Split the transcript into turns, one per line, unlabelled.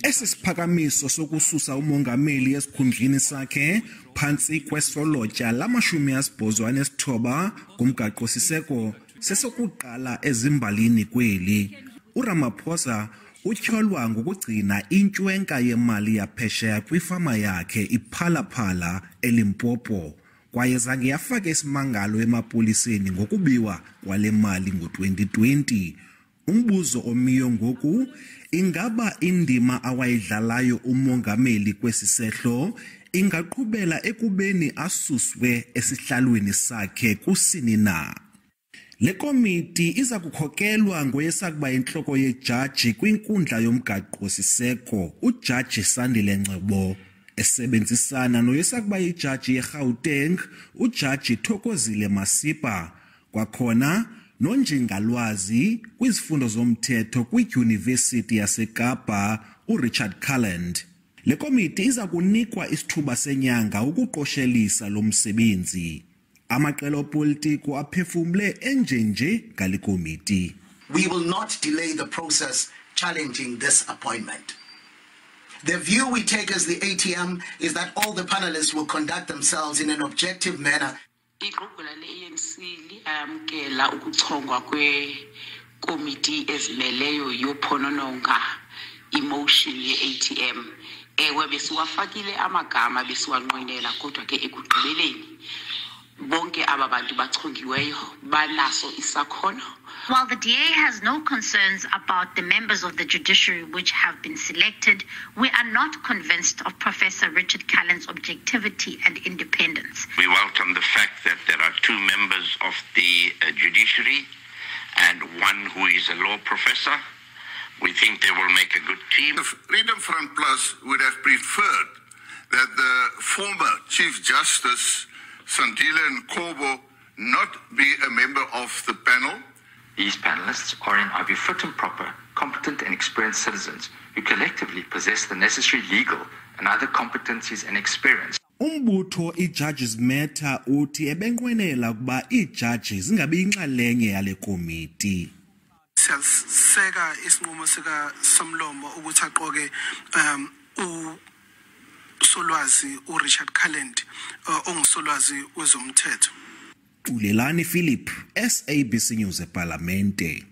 Esisiphakamiso sokususa umongameli esikhundleni sakhe phansi kwesolotya la-89 kumgaqo-siseko sesokuqala ezimbalini kweli. uRamaphosa utyholwa ngokugcina intshwenka yemali yaphesheya kwifama yakhe iphalaphala eLimpopo, kwaye zange yafake isimangalo emapoliseni ngokubiwa kwale mali ngo-2020. Umbuzo omiyo ngoku, ingaba indima awayidlalayo umongameli kwesi sehlo ingaqhubela ekubeni asuswe esihlalweni sakhe kusini na? Le komiti iza kukhokelwa ngoyesakuba intloko yejaji kwinkundla yomgaqo-siseko uJaji Sandile Ngcobo, esebenzisana noyesakuba ijaji yeGauteng uJaji Masipa, kwakhona nonjingalwazi kwizifundo zomthetho kwidyunivesithi yaseKapa uRichard Calland. Le komiti iza kunikwa isithuba senyanga ukuqoshelisa lo msebenzi. Amaqela opolitiko aphefumle enjenje ngale komiti.
We will not delay the process challenging this appointment. The view we take as the ATM is that all the panelists will conduct themselves in an objective manner.
Iqoqela le-ANC liyamkela ukuchongwa kwekomiti ezimeleyo yophonononga emotion ye-ATM. Ewe besiwafakile amagama besiwanqwenela kodwa ke ekugqibeleni bonke aba bantu bachongiweyo banaso isakhono.
While the DA has no concerns about the members of the judiciary which have been selected, we are not convinced of Professor Richard Calland's objectivity and independence.
We welcome the fact that there are 2 members of the judiciary and 1 who is a law professor. We think they will make a good team.
Freedom Front Plus would have preferred that the former Chief Justice Sandile Ngcobo not be a member of the panel.
These panelists are, in our view, fit and proper, competent and experienced citizens who collectively possess the necessary legal and other competencies and experience.
Umbutho iJudges Matter uthi ebenqwenela ukuba iijaji zingabi inxalenye yale komiti.
Siyaseka isinqumo sika Somlomo ukuthi aqoke usolwazi uRichard Calland ongusolwazi wezomthetho.
Ulelani Philip, SABC News ePhalamende.